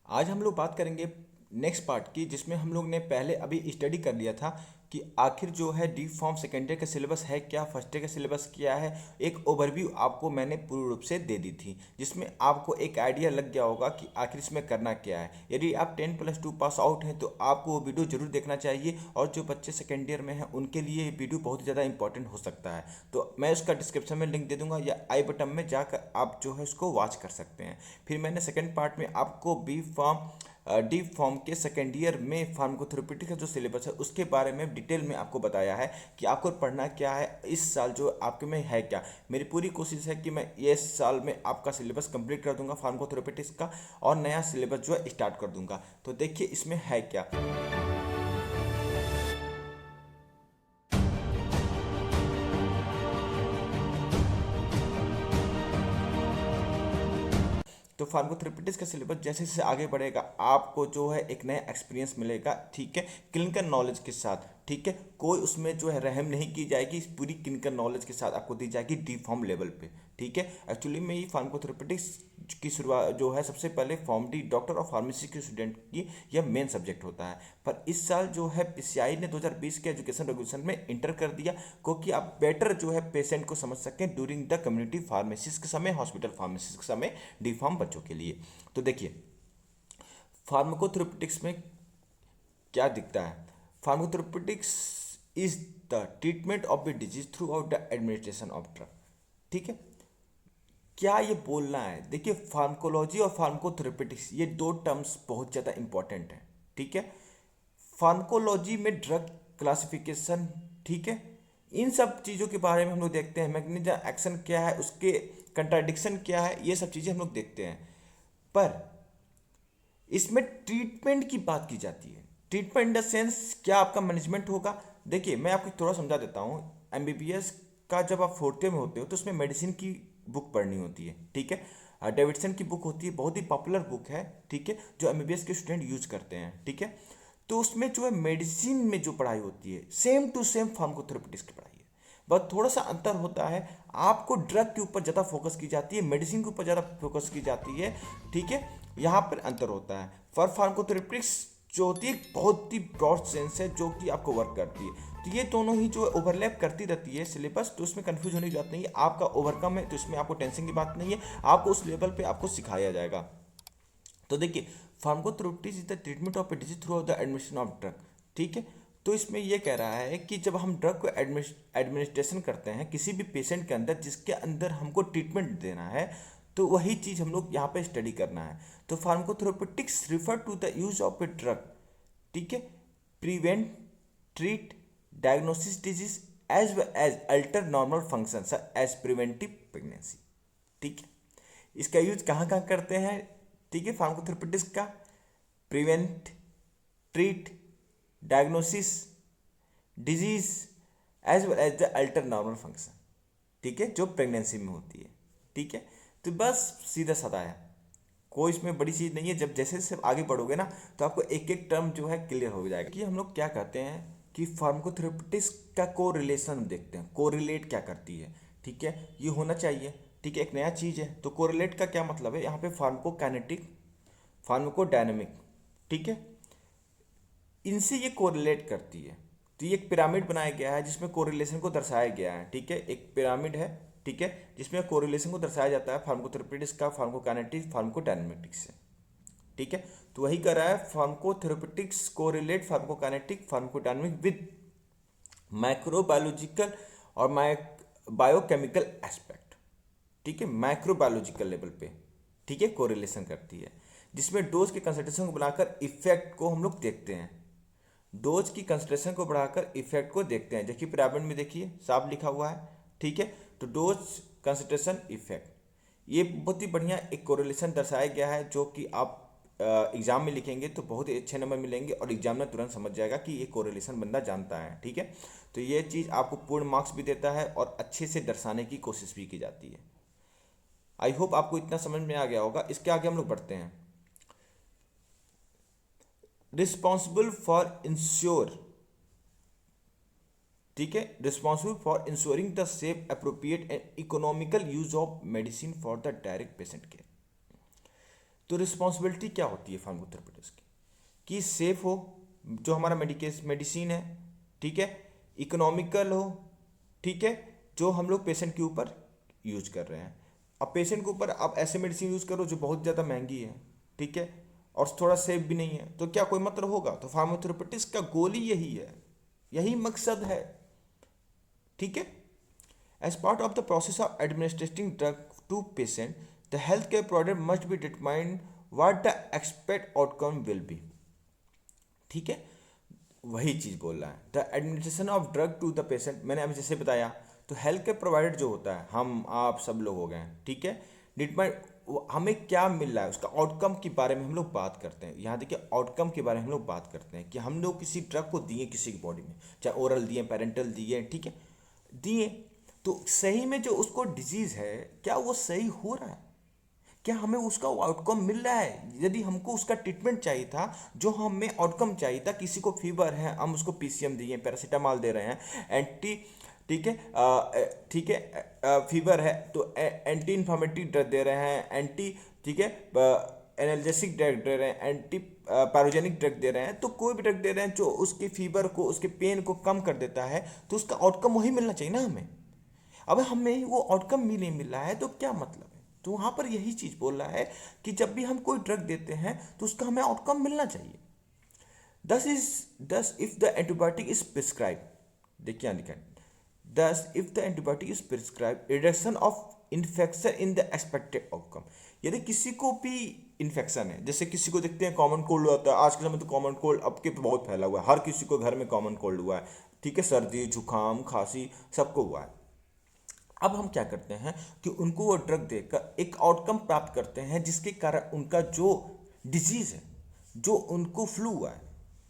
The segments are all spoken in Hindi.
आज हम लोग बात करेंगे नेक्स्ट पार्ट की, जिसमें हम लोग ने पहले अभी स्टडी कर लिया था कि आखिर जो है डी फॉर्म सेकेंड ईयर का सिलेबस है क्या, फर्स्ट ईयर का सिलेबस क्या है। एक ओवरव्यू आपको मैंने पूर्ण रूप से दे दी थी, जिसमें आपको एक आइडिया लग गया होगा कि आखिर इसमें करना क्या है। यदि आप 10+2 पास आउट हैं तो आपको वो वीडियो जरूर देखना चाहिए, और जो बच्चे सेकेंड ईयर में हैं उनके लिए ये वीडियो बहुत ज़्यादा इंपॉर्टेंट हो सकता है। तो मैं उसका डिस्क्रिप्शन में लिंक दे दूंगा, या आई बटन में जाकर आप जो है उसको वॉच कर सकते हैं। फिर मैंने सेकेंड पार्ट में आपको बी फॉर्म डी फॉर्म के सेकेंड ईयर में फार्माकोथेरेप्यूटिक्स का जो सिलेबस है उसके बारे में डिटेल में आपको बताया है कि आपको पढ़ना क्या है, इस साल जो आपके में है क्या। मेरी पूरी कोशिश है कि मैं ये साल में आपका सिलेबस कंप्लीट कर दूंगा फार्माकोथेरेप्यूटिक्स का, और नया सिलेबस जो है स्टार्ट कर दूंगा। तो देखिए इसमें है क्या। तो फार्माकोथेरेपिटिक्स का सिलेबस जैसे जैसे आगे बढ़ेगा आपको जो है एक नया एक्सपीरियंस मिलेगा, ठीक है, क्लिनिकल नॉलेज के साथ। ठीक है, कोई उसमें जो है रहम नहीं की जाएगी, पूरी क्लिनिकल नॉलेज के साथ आपको दी जाएगी डी फॉर्म लेवल पे। ठीक है, एक्चुअली में ये फार्माकोथेरेपिटिक्स की शुरुआत जो है सबसे पहले form D doctor of pharmacy के स्टूडेंट की यह मेन सब्जेक्ट होता है। पर इस साल जो है पीसीआई ने 2020 के एजुकेशन रेगुलेशन में इंटर कर दिया, क्योंकि आप बेटर जो है पेशेंट को समझ सकें ड्यूरिंग द कम्युनिटी फार्मेसिस के समय, हॉस्पिटल फार्मेसिस के समय, डी फार्म बच्चों के लिए। तो देखिए फार्माकोथेरेपिटिक्स में क्या दिखता है। Pharmacotherapeutics is the treatment of the disease throughout the administration of drug. ठीक है, क्या ये बोलना है, देखिए फार्माकोलॉजी और फार्माकोथेरेपेटिक्स ये दो टर्म्स बहुत ज़्यादा इंपॉर्टेंट हैं। ठीक है, फार्माकोलॉजी में ड्रग क्लासिफिकेशन, ठीक है, इन सब चीज़ों के बारे में हम लोग देखते हैं, मैकेनिज्म एक्शन क्या है, उसके कंट्राडिक्शन क्या है, ये सब चीज़ें हम लोग देखते हैं। पर इसमें ट्रीटमेंट की बात की जाती है। ट्रीटमेंट इन द सेंस क्या आपका मैनेजमेंट होगा। देखिए मैं आपको थोड़ा समझा देता हूँ। एमबीबीएस का जब आप फोर्थ ईयर में होते हो तो उसमें मेडिसिन की बुक पढ़नी होती है। ठीक है, डेविडसन की बुक होती है, बहुत ही पॉपुलर बुक है। ठीक है, जो एमबीबीएस के स्टूडेंट यूज करते हैं। ठीक है, तो उसमें जो है मेडिसिन में जो पढ़ाई होती है सेम टू सेम फार्माकोथेरेपिटिक्स की पढ़ाई है, बस थोड़ा सा अंतर होता है। आपको ड्रग के ऊपर ज़्यादा फोकस की जाती है, मेडिसिन के ऊपर ज़्यादा फोकस की जाती है। ठीक है, यहाँ पर अंतर होता है। फॉर फार्माकोथेरेपिक्स जो होती है बहुत ही ब्रॉड सेंस है जो कि आपको वर्क करती है। तो ये दोनों ही जो ओवरलैप करती रहती है सिलेबस, तो उसमें कंफ्यूज होने की बात नहीं है। आपका ओवरकम है तो इसमें आपको टेंशन की बात नहीं है, आपको उस लेवल पे आपको सिखाया जाएगा। तो देखिए pharmacotherapeutics is the treatment of a disease through the administration of drug. ठीक है, तो इसमें यह कह रहा है कि जब हम ड्रग को एडमिनिस्ट्रेशन करते हैं किसी भी पेशेंट के अंदर जिसके अंदर हमको ट्रीटमेंट देना है, तो वही चीज़ हम लोग यहाँ पे स्टडी करना है। तो pharmacotherapeutics refer to the use of a drug, ठीक है, prevent, treat, diagnosis disease as well as alter normal function as preventive pregnancy. ठीक है, इसका यूज कहाँ कहाँ करते हैं। ठीक है, फार्माकोथेरेपिटिक्स का prevent, treat, diagnosis disease as well as the alter normal function. ठीक है, जो प्रेगनेंसी में होती है। ठीक है, तो बस सीधा साधा है, कोई इसमें बड़ी चीज़ नहीं है। जब जैसे जैसे आगे बढ़ोगे ना तो आपको एक एक टर्म जो है क्लियर हो जाएगा कि हम लोग क्या कहते हैं कि फार्माकोथेरेपिटिक्स का को रिलेशन देखते हैं, को रिलेट क्या करती है। ठीक है, ये होना चाहिए। ठीक है, एक नया चीज़ है तो कोरिलेट का क्या मतलब है, यहाँ पे फार्माकोकाइनेटिक, फार्माकोडायनेमिक, ठीक है, इनसे ये कोरिलेट करती है। तो ये एक पिरामिड बनाया गया है जिसमें कोरिलेशन को दर्शाया गया है। ठीक है, एक पिरामिड है, ठीक है, जिसमें कोरिलेशन को दर्शाया जाता है फार्माकोथेरेपिटिक्स का फार्माकोकाइनेटिक, फार्माकोडायनेमिक्स से। ठीक है, तो वही कर रहा है pharmacotherapeutics correlate pharmacokinetic pharmacodynamic with microbiological और बायोकेमिकल एस्पेक्ट। ठीक है, माइक्रोबायोलॉजिकल लेवल पे, ठीक है, कोरिलेशन करती है, जिसमें डोज के कंसंट्रेशन को बढ़ाकर इफेक्ट को हम लोग देखते हैं। डोज की कंसंट्रेशन को बढ़ाकर इफेक्ट को देखते हैं। देखिए पिरामिड में देखिए साफ लिखा हुआ है। ठीक है, तो डोज, कंसंट्रेशन, इफेक्ट, ये बहुत ही बढ़िया एक कोरिलेशन दर्शाया गया है जो कि आप एग्जाम में लिखेंगे तो बहुत ही अच्छे नंबर मिलेंगे, और एग्जामिनर तुरंत समझ जाएगा कि ये कोरिलेशन बंदा जानता है। ठीक है, तो ये चीज़ आपको पूर्ण मार्क्स भी देता है और अच्छे से दर्शाने की कोशिश भी की जाती है। आई होप आपको इतना समझ में आ गया होगा। इसके आगे हम लोग बढ़ते हैं। रिस्पॉन्सिबल फॉर इंश्योर, ठीक है, responsible for ensuring the safe, appropriate and economical use of medicine for the direct patient care. तो रिस्पॉन्सिबिलिटी क्या होती है फार्माकोथेरेपिस्ट की, कि सेफ हो, जो हमारा मेडिसिन है, ठीक है, इकोनॉमिकल हो, ठीक है, जो हम लोग पेशेंट के ऊपर यूज कर रहे हैं। अब पेशेंट के ऊपर आप ऐसे मेडिसिन यूज करो जो बहुत ज़्यादा महंगी है, ठीक है, और थोड़ा सेफ भी नहीं है, तो क्या कोई मतलब होगा? तो फार्माथेरेपिटिक्स का गोल ही यही है, यही मकसद है, ठीक है। As part of the process of administrating drug to patient, the health care product must be determined what the expect outcome will be, ठीक है, वही चीज़ बोल रहा है। The administration of drug to the patient, मैंने अभी जैसे बताया, तो हेल्थ केयर प्रोवाइडर जो होता है, हम आप सब लोग हो गए हैं, ठीक है, डिटरमाइन हमें क्या मिल रहा है, उसका आउटकम के बारे में हम लोग बात करते हैं। यहाँ देखिए, आउटकम के बारे में हम लोग बात करते हैं कि हम लोग किसी ड्रग को दिए किसी की बॉडी में, चाहे ओरल दिए, पेरेंटल दिए, ठीक है, दिए, तो सही में जो उसको डिजीज़ है, क्या वो सही हो रहा है? क्या हमें उसका आउटकम मिल रहा है? यदि हमको उसका ट्रीटमेंट चाहिए था, जो हमें आउटकम चाहिए था, किसी को फीवर है, हम उसको पीसीएम दिए, पैरासीटामॉल दे रहे हैं, एंटी, ठीक है, ठीक है, फीवर है तो एंटी इन्फ्लामेटरी ड्रग दे रहे हैं, एंटी, ठीक है, एनाल्जेसिक ड्रग दे रहे हैं, एंटी पैरोजेनिक ड्रग दे रहे हैं, तो कोई भी ड्रग दे रहे हैं जो उसके फीवर को, उसके पेन को कम कर देता है, तो उसका आउटकम वही मिलना चाहिए ना हमें। अब हमें वो आउटकम भी नहीं मिल रहा है, तो क्या मतलब है? तो वहाँ पर यही चीज़ बोल रहा है कि जब भी हम कोई ड्रग देते हैं तो उसका हमें आउटकम मिलना चाहिए। दस if the antibiotic is prescribe, देखिए यहाँ लिखा है, दस if the antibiotic is prescribe reduction of infection in the expected outcome, यदि किसी को भी इन्फेक्शन है, जैसे किसी को देखते हैं कॉमन कोल्ड होता है, आज के समय तो कॉमन कोल्ड अब के बहुत फैला हुआ है, हर किसी को घर में कॉमन कोल्ड हुआ है, ठीक है, सर्दी जुकाम खांसी सबको हुआ है। अब हम क्या करते हैं कि उनको वो ड्रग देकर एक आउटकम प्राप्त करते हैं, जिसके कारण उनका जो डिजीज़ है, जो उनको फ्लू हुआ है,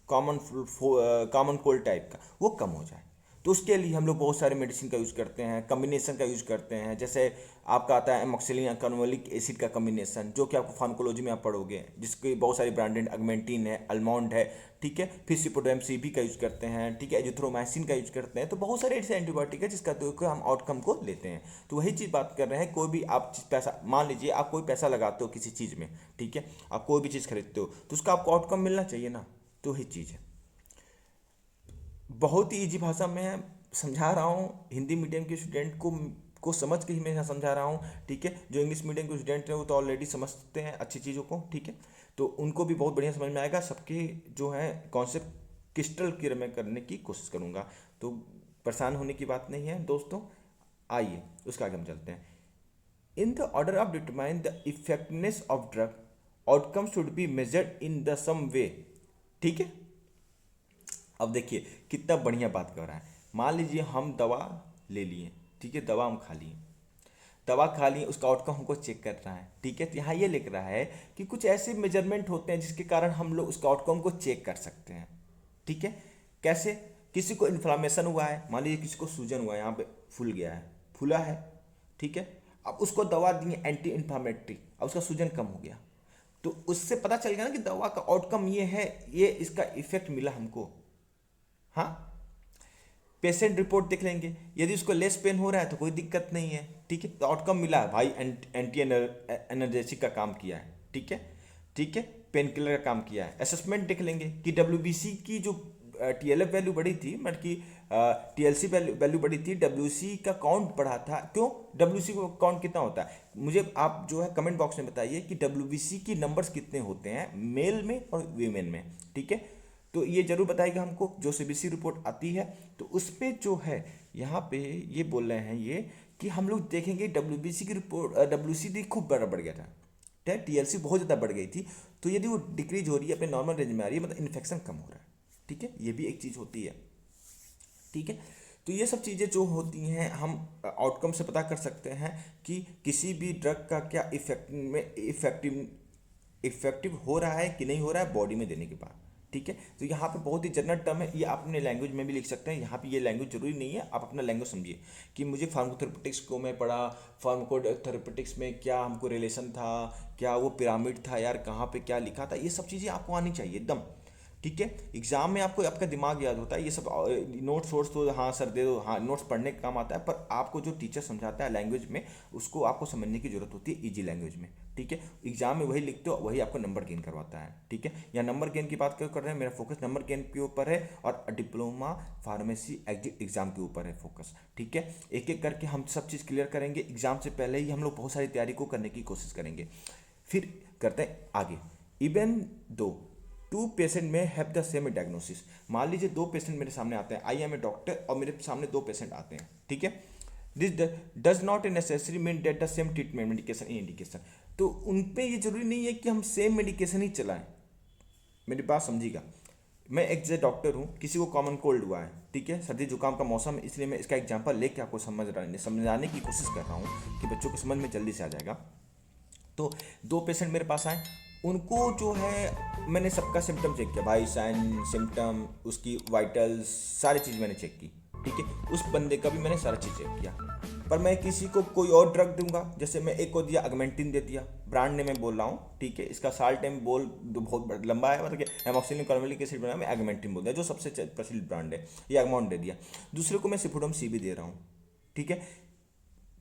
कॉमन कोल्ड टाइप का, वो कम हो जाए। तो उसके लिए हम लोग बहुत सारे मेडिसिन का यूज़ करते हैं, कम्बिनेशन का यूज़ करते हैं, जैसे आपका आता है एमोक्सिलिन कार्बोलिक एसिड का कम्बिनेशन, जो कि आपको फार्माकोलॉजी में आप पढ़ोगे, जिसके बहुत सारी ब्रांडेड, अगमेंटिन है, अल्मोंड है, ठीक है, फिर सिपोडेम सीबी का यूज़ करते हैं, ठीक है, एजिथ्रोमाइसिन का यूज़ करते हैं। तो बहुत सारे ऐसे एंटीबायोटिक है जिसका तो हम आउटकम को लेते हैं। तो वही चीज़ बात कर रहे हैं, कोई भी आप पैसा, मान लीजिए आप कोई पैसा लगाते हो किसी चीज़ में, ठीक है, आप कोई भी चीज़ खरीदते हो, तो उसका आपको आउटकम मिलना चाहिए ना, तो वही चीज़ है। बहुत ही ईजी भाषा में समझा रहा हूँ, हिंदी मीडियम के स्टूडेंट को समझ के ही मैं यहाँ समझा रहा हूँ, ठीक है। जो इंग्लिश मीडियम के स्टूडेंट हैं वो तो ऑलरेडी समझते हैं अच्छी चीज़ों को, ठीक है, तो उनको भी बहुत बढ़िया समझ में आएगा। सबके जो है कॉन्सेप्ट क्रिस्टल क्लियर मैं करने की कोशिश करूँगा, तो परेशान होने की बात नहीं है दोस्तों। आइए उसका आगे हम चलते हैं। In the order of determine the effectiveness of drug, outcome should be measured in the some way, ठीक है। अब देखिए कितना बढ़िया बात कर रहा है। मान लीजिए हम दवा ले लिए, ठीक है, दवा हम खा लिए, दवा खा लिए, उसका आउटकम हमको चेक कर रहा है, ठीक है। तो यहाँ ये लिख रहा है कि कुछ ऐसे मेजरमेंट होते हैं जिसके कारण हम लोग उसका आउटकम को चेक कर सकते हैं, ठीक है। कैसे? किसी को इन्फ्लामेशन हुआ है, मान लीजिए किसी को सूजन हुआ है, यहाँ पे फूल गया है, फूला है, ठीक है, अब उसको दवा दी एंटी इन्फ्लामेटरी, अब उसका सूजन कम हो गया, तो उससे पता चल गया ना कि दवा का आउटकम ये है, ये इसका इफेक्ट मिला हमको। हाँ, पेशेंट रिपोर्ट देख लेंगे, यदि उसको लेस पेन हो रहा है तो कोई दिक्कत नहीं है, ठीक है, तो आउटकम मिला है भाई, एंटी एनर्जेटिक का काम किया है, ठीक है, ठीक है, पेन किलर का काम किया है। असेसमेंट देख लेंगे कि डब्ल्यूबीसी की जो टीएलएफ वैल्यू बढ़ी थी, मतलब कि टीएलसी वैल्यू बढ़ी थी, डब्ल्यूसी का काउंट बढ़ा था। क्यों? डब्ल्यूसी का काउंट कितना होता है, मुझे आप जो है कमेंट बॉक्स में बताइए कि डब्ल्यूबीसी की नंबर्स कितने होते हैं मेल में और वीमेन में, ठीक है। तो ये जरूर बताइएगा हमको, जो सीबीसी रिपोर्ट आती है तो उस पर जो है यहाँ पे ये बोल रहे हैं ये कि हम लोग देखेंगे डब्ल्यूबीसी की रिपोर्ट, डब्ल्यूसीडी खूब बड़ा बढ़ गया था, टीएलसी बहुत ज़्यादा बढ़ गई थी, तो यदि वो डिक्रीज हो रही है, अपने नॉर्मल रेंज में आ रही है, मतलब इन्फेक्शन कम हो रहा है, ठीक है, ये भी एक चीज़ होती है, ठीक है। तो ये सब चीज़ें जो होती हैं हम आउटकम से पता कर सकते हैं कि किसी भी ड्रग का क्या इफेक्टिव हो रहा है कि नहीं हो रहा है बॉडी में देने के बाद, ठीक है। तो यहाँ पे बहुत ही जनरल टर्म है, ये आप अपने लैंग्वेज में भी लिख सकते हैं, यहाँ पे ये लैंग्वेज जरूरी नहीं है, आप अपना लैंग्वेज समझिए कि मुझे फार्माकोथेरेपेटिक्स को मैं पढ़ा, फार्माकोथेरेपेटिक्स में क्या हमको रिलेशन था, क्या वो पिरामिड था यार, कहाँ पे क्या लिखा था, ये सब चीज़ें आपको आनी चाहिए एकदम, ठीक है। एग्जाम में आपको आपका दिमाग याद होता है, ये सब नोट्स वोट्स तो हाँ सर दे दो, हाँ नोट्स पढ़ने का काम आता है, पर आपको जो टीचर समझाता है लैंग्वेज में, उसको आपको समझने की जरूरत होती है इजी लैंग्वेज में। ठीक है, एग्जाम में वही लिखते हो, वही आपको नंबर गेन करवाता है। ठीक है, या नंबर गेन की बात क्यों कर रहे हैं, मेरा फोकस नंबर गेन के ऊपर है और डिप्लोमा फार्मेसी एग्जाम के ऊपर है फोकस। ठीक है, एक एक करके हम सब चीज़ क्लियर करेंगे। एग्जाम से पहले ही हम लोग बहुत सारी तैयारी को करने की कोशिश करेंगे। फिर करते हैं आगे। इवन दो टू पेशेंट में हैव द सेम डायग्नोसिस, मान लीजिए दो पेशेंट मेरे सामने आते हैं, आई एम ए डॉक्टर और मेरे सामने दो पेशेंट आते हैं। ठीक है, this does not necessary mean that the same treatment medication in indication. तो उन पे ये जरूरी नहीं है कि हम सेम मेडिकेशन ही चलाएं। मेरी बात समझिएगा, मैं एक जैसे डॉक्टर हूँ, किसी को कॉमन कोल्ड हुआ है, ठीक है, सर्दी जुकाम का मौसम है, इसलिए मैं इसका एग्जाम्पल लेके आपको समझाने की कोशिश कर रहा हूँ कि बच्चों को समझ में जल्दी से आ जाएगा। तो दो पेशेंट मेरे पास आए, उनको जो है मैंने सबका सिम्टम चेक किया, भाई साइन सिम्टम उसकी वाइटल्स सारी चीज़ मैंने चेक की। ठीक है, उस बंदे का भी मैंने सारा चीज़ चेक किया, पर मैं किसी को कोई और ड्रग दूंगा, जैसे मैं एक को दिया अगमेंटिन दे दिया, ब्रांड ने मैं बोल रहा हूँ, ठीक है, इसका साल्ट टाइम बोल बहुत लंबा है, मतलब एमोक्सिलिन कार्बोनिक एसिड बना, मैं एगमेंटिन बोल दिया जो सबसे प्रचलित ब्रांड है, ये अमाउंट दे दिया। दूसरे को मैं सिफोडम सी भी दे रहा हूँ। ठीक है,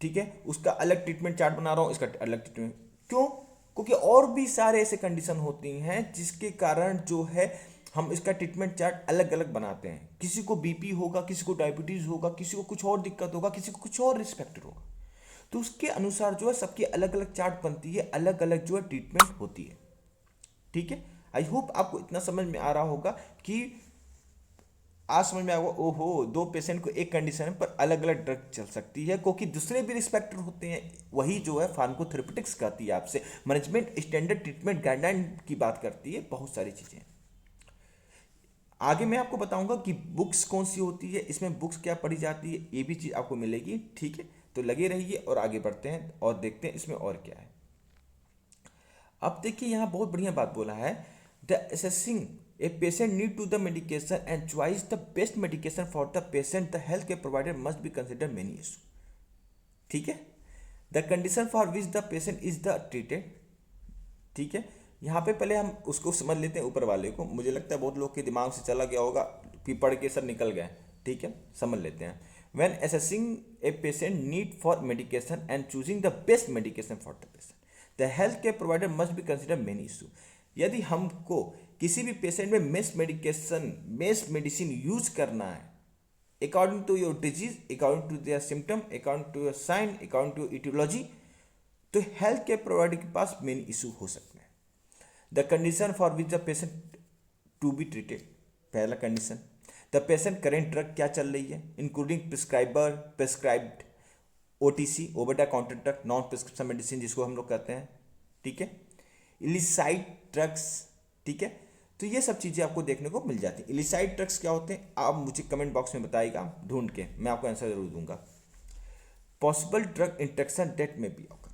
ठीक है, उसका अलग ट्रीटमेंट चार्ट बना रहा हूँ, इसका अलग ट्रीटमेंट। क्यों? क्योंकि और भी सारे ऐसे कंडीशन होती हैं जिसके कारण जो है हम इसका ट्रीटमेंट चार्ट अलग अलग बनाते हैं। किसी को बीपी होगा, किसी को डायबिटीज होगा, किसी को कुछ और दिक्कत होगा, किसी को कुछ और रिस्क फैक्टर होगा, तो उसके अनुसार जो है सबकी अलग अलग चार्ट बनती है, अलग अलग जो है ट्रीटमेंट होती है। ठीक है, आई होप आपको इतना समझ में आ रहा होगा कि आज समझ में आएगा, ओहो दो पेशेंट को एक कंडीशन पर अलग अलग ड्रग चल सकती है, क्योंकि दूसरे भी रिस्पेक्टर होते हैं। वही जो है फार्माकोथेरेपेटिक्स कहती है आपसे, मैनेजमेंट स्टैंडर्ड ट्रीटमेंट गाइडलाइन की बात करती है, बहुत सारी चीज़ें। आगे मैं आपको बताऊंगा कि बुक्स कौन सी होती है, इसमें बुक्स क्या पढ़ी जाती है, ये भी चीज़ आपको मिलेगी। ठीक है, तो लगे रहिए और आगे बढ़ते हैं और देखते हैं इसमें और क्या है। अब देखिए यहाँ बहुत बढ़िया बात बोला है, the assessing a patient need to the medication and choice the best medication for the patient, the health care provider must be consider many issue. ठीक है, the condition for which the patient is the treated. ठीक है, यहाँ पे पहले हम उसको समझ लेते हैं ऊपर वाले को, मुझे लगता है बहुत लोग के दिमाग से चला गया होगा, फिर पढ़ के सर निकल गए। ठीक है, समझ लेते हैं। When assessing a patient need for medication and choosing the best medication for the patient, the health care provider must be consider many issue. यदि हमको किसी भी पेशेंट में बेस्ट मेडिसिन यूज करना है according to your disease, according to their symptom, according to your sign, according to aetiology, तो हेल्थ केयर प्रोवाइडर के पास मेन इशू हो सकते हैं। The condition for which the patient to be treated, पहला condition, the patient current drug क्या चल रही है, including prescribed OTC, over the counter drug, non prescription medicine जिसको हम लोग कहते हैं। ठीक है, इलिसाइड ड्रग्स। ठीक है, तो ये सब चीज़ें आपको देखने को मिल जाती हैं। इलिसाइड ड्रग्स क्या होते हैं, आप मुझे कमेंट बॉक्स में बताइएगा, ढूंढ के मैं आपको आंसर जरूर दूंगा। पॉसिबल ड्रग इंट्रैक्शन डेट में भी होगा,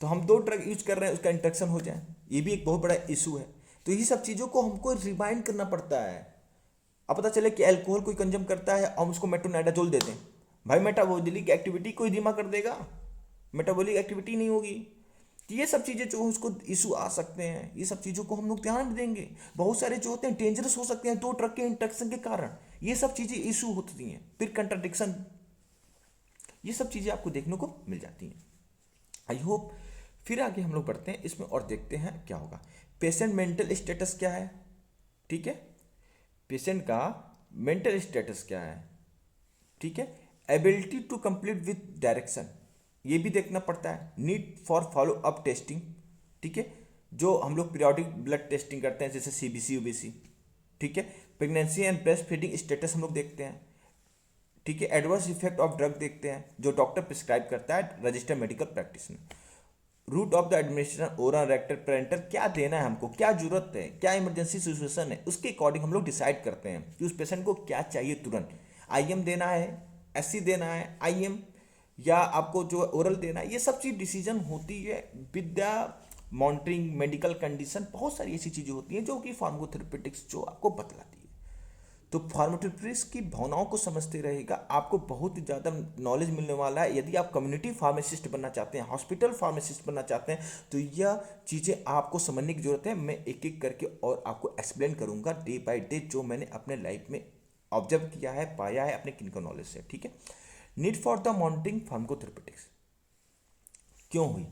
तो हम दो ड्रग यूज कर रहे हैं, उसका इंट्रैक्शन हो जाए, ये भी एक बहुत बड़ा इशू है। तो ये सब चीज़ों को हमको रिमाइंड करना पड़ता है। अब पता चले कि अल्कोहल कोई कंज्यूम करता है, हम उसको मेट्रोनाइडाजोल दे दें, भाई मेटाबॉलिक एक्टिविटी कोई धीमा कर देगा, मेटाबॉलिक एक्टिविटी नहीं होगी। तो ये सब चीज़ें जो उसको इशू आ सकते हैं, ये सब चीज़ों को हम लोग ध्यान देंगे। बहुत सारे जो होते हैं डेंजरस हो सकते हैं दो ड्रग के इंट्रैक्शन के कारण, ये सब चीज़ें इशू होती हैं। फिर कंट्राडिक्शन, ये सब चीज़ें आपको देखने को मिल जाती हैं। आई होप, फिर आगे हम लोग बढ़ते हैं इसमें और देखते हैं क्या होगा। पेशेंट मेंटल स्टेटस क्या है, ठीक है, पेशेंट का मेंटल स्टेटस क्या है। ठीक है, ability to complete with direction, ये भी देखना पड़ता है। Need for follow up testing, ठीक है, जो हम लोग पीरियोडिक ब्लड टेस्टिंग करते हैं जैसे सीबीसी यूबीसी। ठीक है, pregnancy and breast feeding status हम लोग देखते हैं। ठीक है, एडवर्स इफेक्ट ऑफ ड्रग देखते हैं जो डॉक्टर प्रिस्क्राइब करता है, registered medical practitioner. Route of the administration, oral, rectal, parenteral, क्या देना है हमको, क्या जरूरत है, क्या इमरजेंसी सिचुएशन है, उसके अकॉर्डिंग हम लोग डिसाइड करते हैं कि उस पेशेंट को क्या चाहिए तुरंत। आईएम देना है, एससी देना है, आईएम, या आपको जो ओरल देना है, ये सब चीज़ डिसीजन होती है with the monitoring medical condition. बहुत सारी ऐसी चीज़ें होती हैं जो कि फार्माकोथेरेपेटिक्स जो आपको बतलाती है। तो फार्मास्यूटिकल्स की भावनाओं को समझते रहेगा, आपको बहुत ही ज़्यादा नॉलेज मिलने वाला है। यदि आप कम्युनिटी फार्मासिस्ट बनना चाहते हैं, हॉस्पिटल फार्मासिस्ट बनना चाहते हैं, तो यह चीज़ें आपको समझने की जरूरत है। मैं एक एक करके और आपको एक्सप्लेन करूंगा डे बाय डे, जो मैंने अपने लाइफ में ऑब्जर्व किया है, पाया है अपने क्लिनिकल नॉलेज से। ठीक है, नीड फॉर द मॉनिटरिंग फार्माकोथेरेपेटिक्स क्यों हुई?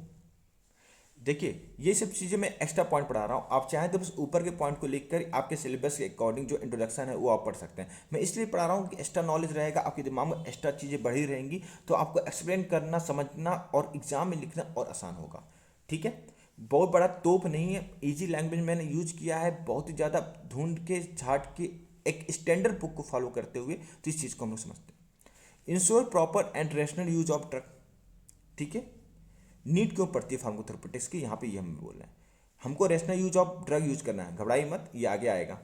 देखिए, ये सब चीज़ें मैं एक्स्ट्रा पॉइंट पढ़ा रहा हूँ, आप चाहें तो बस ऊपर के पॉइंट को लिखकर आपके सिलेबस के अकॉर्डिंग जो इंट्रोडक्शन है वो आप पढ़ सकते हैं। मैं इसलिए पढ़ा रहा हूँ कि एक्स्ट्रा नॉलेज रहेगा, आपके दिमाग में एक्स्ट्रा चीज़ें बढ़ी रहेंगी, तो आपको एक्सप्लेन करना, समझना और एग्जाम में लिखना और आसान होगा। ठीक है, बहुत बड़ा तोप नहीं है, ईजी लैंग्वेज मैंने यूज किया है, बहुत ही ज़्यादा ढूंढ के झाट के एक स्टैंडर्ड बुक को फॉलो करते हुए, तो इस चीज़ को हम लोग समझते हैं। Ensure proper and rational use of drug. ठीक है, नीड क्यों पड़ती है फार्माकोथेरेपेटिक्स की, यहाँ पे ये हम बोल रहे हैं। हमको rational use of drug use करना है, घबराइए मत, ये आगे आएगा।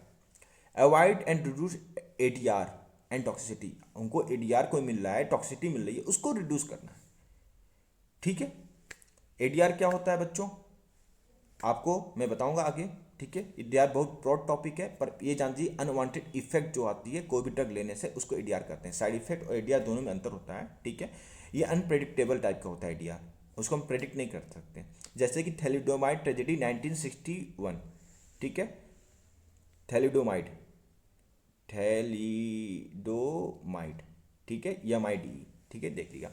Avoid and reduce ADR and toxicity, हमको एडीआर कोई मिल रहा है, टॉक्सिसिटी मिल रही है, उसको रिड्यूस करना है। ठीक है, एडीआर क्या होता है बच्चों, आपको मैं बताऊंगा आगे। ठीक है, एडीआर बहुत ब्रॉड टॉपिक है, पर ये जान दीजिए अनवांटेड इफेक्ट जो आती है कोई भी ड्रग लेने से, उसको एडीआर करते हैं। साइड इफेक्ट और एडीआर दोनों में अंतर होता है। ठीक है, ये अनप्रेडिक्टेबल टाइप का होता है एडीआर, उसको हम प्रेडिक्ट नहीं कर सकते। जैसे कि थैलिडोमाइड ट्रेजेडी 1961। ठीक है, थैलिडोमाइड, थैलिडोमाइड, ठीक है, MID, ठीक है, देख लिया।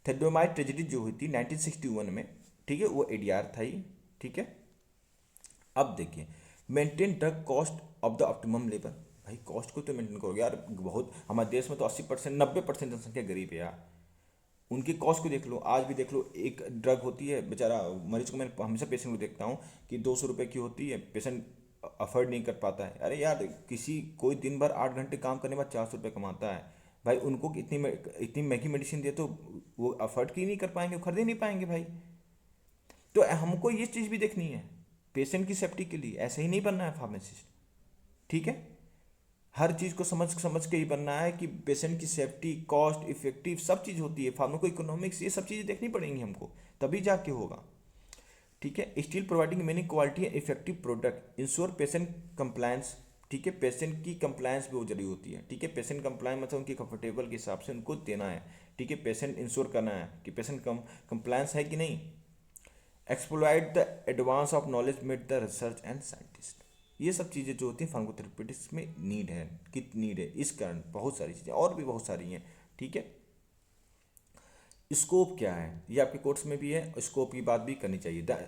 थैलिडोमाइड ट्रेजेडी जो हुई थी 1961 में, ठीक है, वो एडीआर था ही। ठीक है, अब देखिए, maintain drug cost of the optimum level. भाई कॉस्ट को तो मेंटेन करोगे यार, बहुत हमारे देश में तो 80% 90% जनसंख्या गरीब है यार, उनकी कॉस्ट को देख लो। आज भी देख लो, एक ड्रग होती है, बेचारा मरीज को मैं हमेशा पेशेंट को देखता हूँ कि 200 रुपये की होती है, पेशेंट अफोर्ड नहीं कर पाता है। अरे यार, किसी कोई दिन भर 8 घंटे काम करने के बाद 400 रुपये कमाता है, भाई उनको इतनी महंगी मेडिसिन दे तो वो अफोर्ड की नहीं कर पाएंगे, वो खरीद ही नहीं पाएंगे भाई। तो हमको ये चीज़ भी देखनी है, पेशेंट की सेफ्टी के लिए ऐसे ही नहीं बनना है फार्मासिस्ट। ठीक है, हर चीज़ को समझ समझ के ही बनना है कि पेशेंट की सेफ्टी, कॉस्ट इफेक्टिव सब चीज़ होती है, फार्माको इकोनॉमिक्स, ये सब चीज़ें देखनी पड़ेंगी हमको, तभी जाके होगा। ठीक है, still providing many quality and effective product, ensure patient compliance. ठीक है, पेशेंट की कंप्लायंस भी बहुत जरूरी होती है। ठीक है, पेशेंट कंप्लायंस मतलब उनकी कंफर्टेबल के हिसाब से उनको देना है। ठीक है, पेशेंट इंश्योर करना है कि पेशेंट कंप्लायंस है कि नहीं। Exploit the advance of knowledge made the research and scientist. ये सब चीज़ें जो होती हैं फार्माकोथेरेपेटिक्स में नीड है, कित नीड है, इस कारण बहुत सारी चीज़ें और भी बहुत सारी हैं। ठीक है, स्कोप क्या है, ये आपके कोर्स में भी है, स्कोप की बात भी करनी चाहिए। The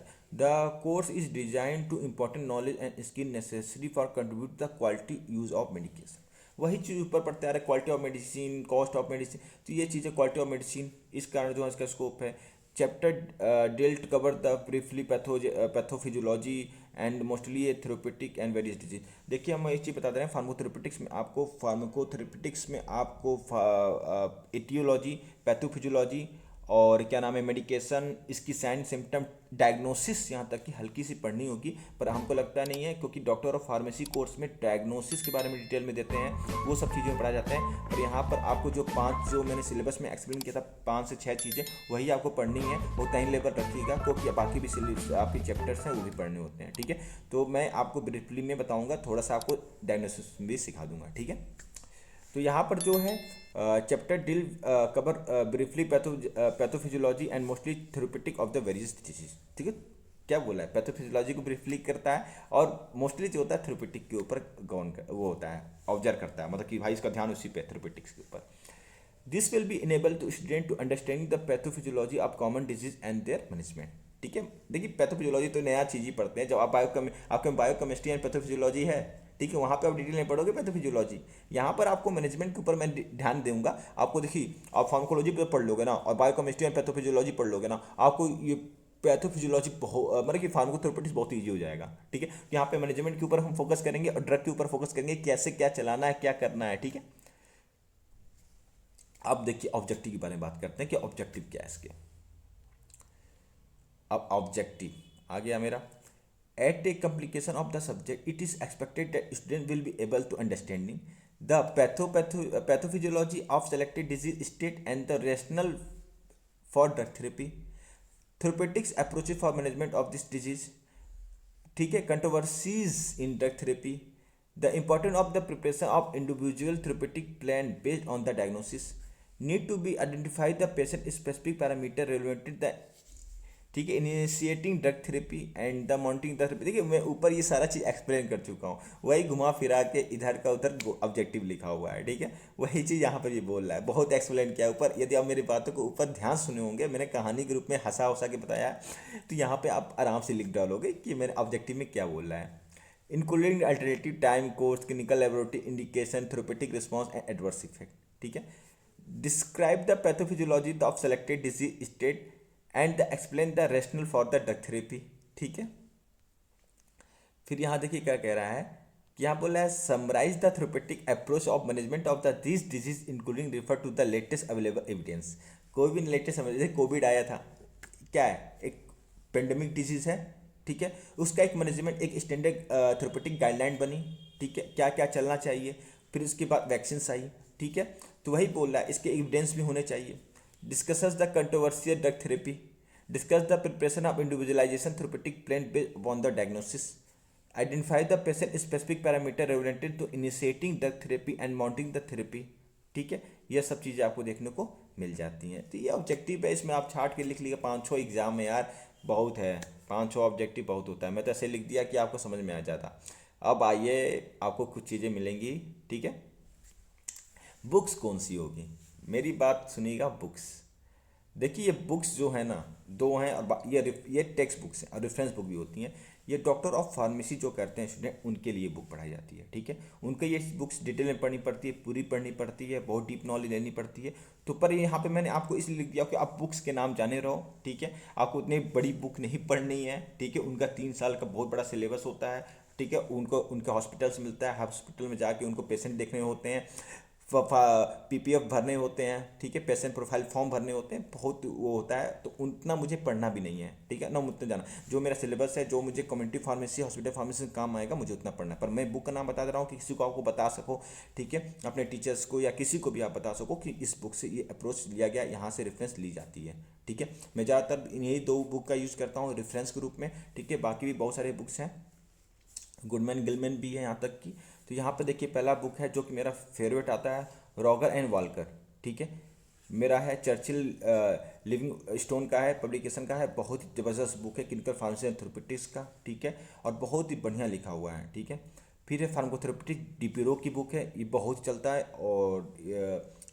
course is design to important knowledge and skill necessary for contribute the quality use of medication. वही चीज़ ऊपर पड़ता है, quality of medicine, cost of medicine, तो ये चीज़ें क्वालिटी ऑफ मेडिसिन, इस कारण जो है इसका स्कोप है। Chapter dealt cover the briefly pathophysiology and mostly A therapeutic and various disease. देखिए, हम एक चीज़ बता दे रहे हैं, फार्माकोथेरेपेटिक्स में आपको एटियोलॉजी, पैथोफिजियोलॉजी और क्या नाम है मेडिकेशन, इसकी साइन सिम्टम डायग्नोसिस यहाँ तक कि हल्की सी पढ़नी होगी, पर हमको लगता नहीं है, क्योंकि डॉक्टर ऑफ फार्मेसी कोर्स में डायग्नोसिस के बारे में डिटेल में देते हैं, वो सब चीज़ें पढ़ाया जाता है। और यहाँ पर आपको जो 5 जो मैंने सिलेबस में एक्सप्लेन किया था, 5 से 6 चीज़ें वही आपको पढ़नी है, वो टाइम लेवल रखिएगा, क्योंकि बाकी भी आपके चैप्टर्स हैं वो भी पढ़ने होते हैं। ठीक है, तो मैं आपको ब्रीफली में बताऊँगा, थोड़ा सा आपको डायग्नोसिस भी सिखा दूंगा। ठीक है, तो यहाँ पर जो है chapter deal cover briefly pathophysiology and mostly therapeutic of the various disease. ठीक है, क्या बोला है, पैथोफिजियोलॉजी को ब्रीफली करता है और मोस्टली जो होता है थेरेपेटिक के ऊपर वो होता है, ऑब्जर्व करता है, मतलब कि भाई इसका ध्यान उसी पे थेरेपेटिक्स के ऊपर। This will be enable to student to understanding the pathophysiology of common disease and their management. ठीक है, देखिए पैथोफिजियोलॉजी तो नया चीज़ ही पढ़ते हैं, जब आप आपके बायोकेमिस्ट्री एंड पैथोफिजियोलॉजी है, ठीक है, वहाँ पे आप डिटेल में पढ़ोगे पैथोफिजियोलॉजी। यहाँ पर आपको मैनेजमेंट के ऊपर मैं ध्यान दूंगा। आपको देखिए, आप फार्माकोलॉजी पे पढ़ लोगे ना और बायोकेमिस्ट्री एंड पैथोफिजियोलॉजी पढ़ लोगे ना, आपको ये पैथोफिजियोलॉजी बहुत मतलब कि फार्माकोथेरेपेटिक्स बहुत ईजी हो जाएगा। ठीक है, यहाँ पे मैनेजमेंट के ऊपर हम फोकस करेंगे और ड्रग के ऊपर फोकस करेंगे, कैसे क्या चलाना है, क्या करना है। ठीक है, अब देखिए ऑब्जेक्टिव के बारे में बात करते हैं कि ऑब्जेक्टिव क्या है इसके। अब ऑब्जेक्टिव आ गया मेरा। At a complication of the subject, it is expected that student will be able to understanding the pathophysiology of selected disease state and the rationale for drug therapy, therapeutics approaches for management of this disease। ठीक है, controversies in drug therapy, The importance of the preparation of individual therapeutic plan based on the diagnosis need to be identify the patient specific parameter relevant to the, ठीक है, initiating drug therapy and the monitoring the therapy. देखिए मैं ऊपर ये सारा चीज़ एक्सप्लेन कर चुका हूँ, वही घुमा फिरा के इधर का उधर ऑब्जेक्टिव लिखा हुआ है, ठीक है, वही चीज़ यहाँ पर ये बोल रहा है, बहुत एक्सप्लेन किया है ऊपर। यदि आप मेरी बातों को ऊपर ध्यान सुने होंगे, मैंने कहानी के रूप में हंसा हंसा के बताया है, तो यहाँ पे आप आराम से लिख डालोगे कि मेरे ऑब्जेक्टिव में क्या बोल रहा है। Including alternative time course, clinical laboratory indication, therapeutic response and adverse effect, ठीक है। Describe the pathophysiology of selected disease state and the explain the rational for the drug therapy, ठीक है। फिर यहाँ देखिए क्या कह रहा है कि यहाँ बोला है summarise the therapeutic approach of management of the this disease including refer to the latest available evidence. कोई भी लेटेस्ट जैसे कोविड आया था, क्या है, एक पेंडेमिक डिजीज है, ठीक है, उसका एक मैनेजमेंट, एक स्टैंडर्ड थेरेपेटिक गाइडलाइन बनी, ठीक है, क्या क्या चलना चाहिए। फिर उसके बाद वैक्सीन आई, ठीक है, तो वही बोल रहा है इसके एविडेंस भी होने चाहिए। Discusses the controversial drug therapy, discuss the preparation of individualization therapeutic plan based upon the diagnosis, identify the patient specific parameter related to initiating drug therapy and mounting the therapy, ठीक है। यह सब चीज़ें आपको देखने को मिल जाती हैं। तो ये ऑब्जेक्टिव है, इसमें आप छाट के लिख लिया, 5-6 एग्जाम में यार बहुत है, 5-6 ऑब्जेक्टिव बहुत होता है, मैं तो ऐसे लिख दिया कि आपको समझ में आ जाता। अब आइए आपको कुछ चीज़ें मिलेंगी, ठीक है। बुक्स कौन सी होगी, मेरी बात सुनिएगा। बुक्स देखिए, ये बुक्स जो है ना, दो हैं, और ये टेक्स्ट बुक्स हैं और रेफरेंस बुक भी होती हैं। ये डॉक्टर ऑफ फार्मेसी जो करते हैं स्टूडेंट, उनके लिए बुक पढ़ाई जाती है, ठीक है। उनको ये बुक्स डिटेल में पढ़नी पड़ती है, पूरी पढ़नी पड़ती है, बहुत डीप नॉलेज लेनी पड़ती है। तो पर यहाँ पे मैंने आपको इसलिए लिख दिया कि आप बुक्स के नाम जाने रहो, ठीक है। आपको उतनी बड़ी बुक नहीं पढ़नी है, ठीक है। उनका 3 साल का बहुत बड़ा सिलेबस होता है, ठीक है। उनको उनके हॉस्पिटल से मिलता है, हॉस्पिटल में जाके उनको पेशेंट देखने होते हैं, पीपीएफ भरने होते हैं, ठीक है, पेशेंट प्रोफाइल फॉर्म भरने होते हैं, बहुत वो होता है। तो उतना मुझे पढ़ना भी नहीं है, ठीक है ना, उतना जाना जो मेरा सिलेबस है, जो मुझे कम्युनिटी फार्मेसी हॉस्पिटल फार्मेसी में काम आएगा, मुझे उतना पढ़ना है। पर मैं बुक का नाम बता दे रहा हूँ कि किसी को आपको बता सको, ठीक है, अपने टीचर्स को या किसी को भी आप बता सको कि इस बुक से ये अप्रोच लिया गया, यहाँ से रेफरेंस ली जाती है, ठीक है। मैं ज़्यादातर यही 2 बुक का यूज़ करता हूँ रेफरेंस के रूप में, ठीक है। बाकी भी बहुत सारे बुक्स हैं, गुडमैन गिलमैन भी है यहाँ तक की। तो यहाँ पे देखिए पहला बुक है जो कि मेरा फेवरेट आता है, रॉगर एंड वाल्कर, ठीक है। मेरा है चर्चिल लिविंग स्टोन का है, पब्लिकेशन का है, बहुत ही ज़बरदस्त बुक है, क्लिनिकल फार्मेसी एंड थेरेपेटिक्स का, ठीक है, और बहुत ही बढ़िया लिखा हुआ है, ठीक है। फिर है फार्माकोथेरेपेटिक डीपीरो की बुक है, ये बहुत चलता है, और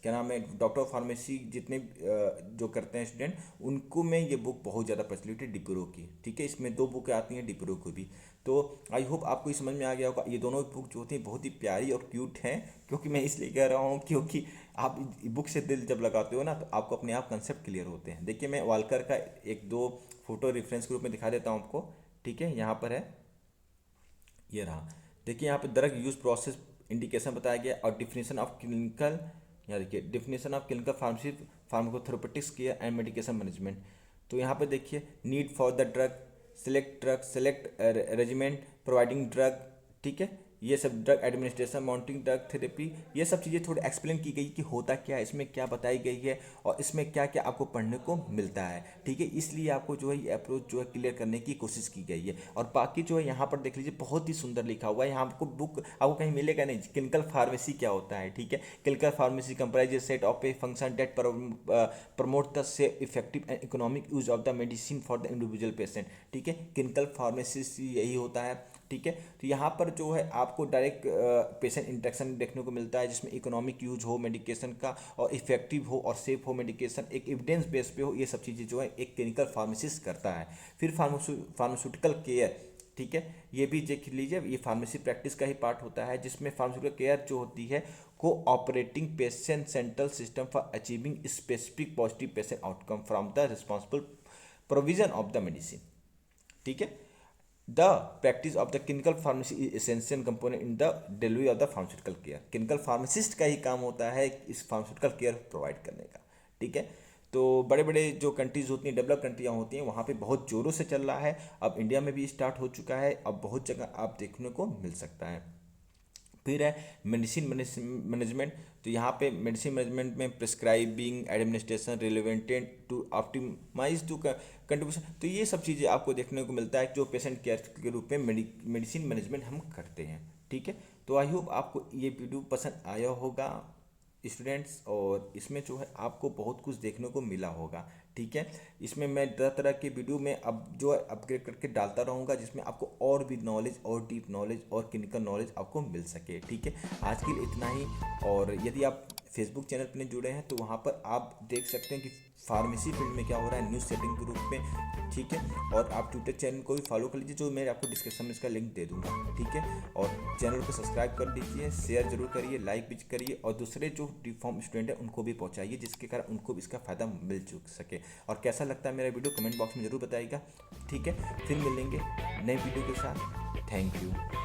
क्या नाम है, डॉक्टर ऑफ फार्मेसी जितने जो करते हैं स्टूडेंट, उनको में ये बुक बहुत ज़्यादा प्रचलित है डीपीरो की, ठीक है। इसमें 2 बुक आती हैं डीपीरो को भी। तो आई होप आपको ये समझ में आ गया होगा। ये दोनों बुक जो होती हैं बहुत ही प्यारी और क्यूट हैं, क्योंकि मैं इसलिए कह रहा हूँ क्योंकि आप बुक से दिल जब लगाते हो ना, तो आपको अपने आप कंसेप्ट क्लियर होते हैं। देखिए मैं वालकर का 1-2 फोटो रेफरेंस के रूप में दिखा देता हूँ आपको, ठीक है। यहाँ पर है, ये रहा, देखिए यहाँ पे ड्रग यूज प्रोसेस इंडिकेशन बताया गया, और डिफिनेशन ऑफ क्लिनिकल, यहाँ देखिए definition of clinical pharmacy pharmacotherapeutics care and medication management. तो यहाँ पे देखिए need for the drug, select regiment, providing drug, ठीक है। ये सब drug administration, monitoring drug therapy, ये सब चीज़ें थोड़ी एक्सप्लेन की गई कि होता क्या है, इसमें क्या बताई गई है, और इसमें क्या क्या आपको पढ़ने को मिलता है, ठीक है। इसलिए आपको जो है ये अप्रोच जो है क्लियर करने की कोशिश की गई है। और बाकी जो है यहाँ पर देख लीजिए बहुत ही सुंदर लिखा हुआ है, यहाँ आपको बुक आपको कहीं मिलेगा नहीं। क्लिनिकल फार्मेसी क्या होता है, ठीक है। Clinical pharmacy comprise set of a function that promote the safe effective and economic use of the medicine for the individual patient, ठीक है। क्लिनिकल फार्मेसी यही होता है, ठीक है। तो यहाँ पर जो है आपको डायरेक्ट पेशेंट इंटरेक्शन देखने को मिलता है, जिसमें इकोनॉमिक यूज हो मेडिकेशन का, और इफेक्टिव हो और सेफ हो मेडिकेशन, एक एविडेंस बेस पे हो, ये सब चीज़ें जो है एक क्लिनिकल फार्मेसिस्ट करता है। फिर फार्मास्यूटिकल केयर, ठीक है, ये भी देख लीजिए, ये फार्मेसी प्रैक्टिस का ही पार्ट होता है, जिसमें फार्मास्यूटिकल केयर जो होती है को operating patient central system for achieving specific positive patient outcome from the responsible provision of the medicine, ठीक है। The practice of the clinical pharmacy is essential component in the delivery of the pharmaceutical care. Clinical pharmacist का ही काम होता है इस फार्मास्यूटिकल केयर प्रोवाइड करने का, ठीक है। तो बड़े बड़े जो कंट्रीज होती हैं, डेवलप कंट्रियाँ होती हैं, वहाँ पे बहुत ज़ोरों से चल रहा है। अब इंडिया में भी स्टार्ट हो चुका है, अब बहुत जगह आप देखने को मिल सकता है। फिर है मेडिसिन मैनेजमेंट। तो यहाँ पे मेडिसिन मैनेजमेंट में प्रिस्क्राइबिंग, एडमिनिस्ट्रेशन, रिलेवेंटेड टू ऑप्टिमाइज टू कंट्रीब्यूशन, तो ये सब चीज़ें आपको देखने को मिलता है जो पेशेंट केयर के रूप में मेडिसिन मैनेजमेंट हम करते हैं, ठीक है। तो आई होप आपको ये वीडियो पसंद आया होगा स्टूडेंट्स, और इसमें जो है आपको बहुत कुछ देखने को मिला होगा। ठीक है, इसमें मैं तरह तरह के वीडियो में अब जो है अपग्रेड करके डालता रहूँगा, जिसमें आपको और भी नॉलेज और डीप नॉलेज और क्लिनिकल नॉलेज आपको मिल सके। ठीक है, आज के लिए इतना ही। और यदि आप फेसबुक चैनल पर नहीं जुड़े हैं तो वहाँ पर आप देख सकते हैं कि फार्मेसी फील्ड में क्या हो रहा है न्यूज़ सेटिंग के रूप में। ठीक है, और आप ट्विटर चैनल को भी फॉलो कर लीजिए, जो मैं आपको डिस्क्रिप्शन में इसका लिंक दे दूंगा। ठीक है, और चैनल को सब्सक्राइब कर लीजिए, शेयर जरूर करिए, लाइक भी करिए, और दूसरे जो डिफॉर्म स्टूडेंट हैं उनको भी पहुंचाइए, जिसके कारण उनको भी इसका फ़ायदा मिल चुक सके। और कैसा लगता है मेरा वीडियो कमेंट बॉक्स में ज़रूर बताइएगा। ठीक है, फिर मिलेंगे नए वीडियो के साथ। Thank you.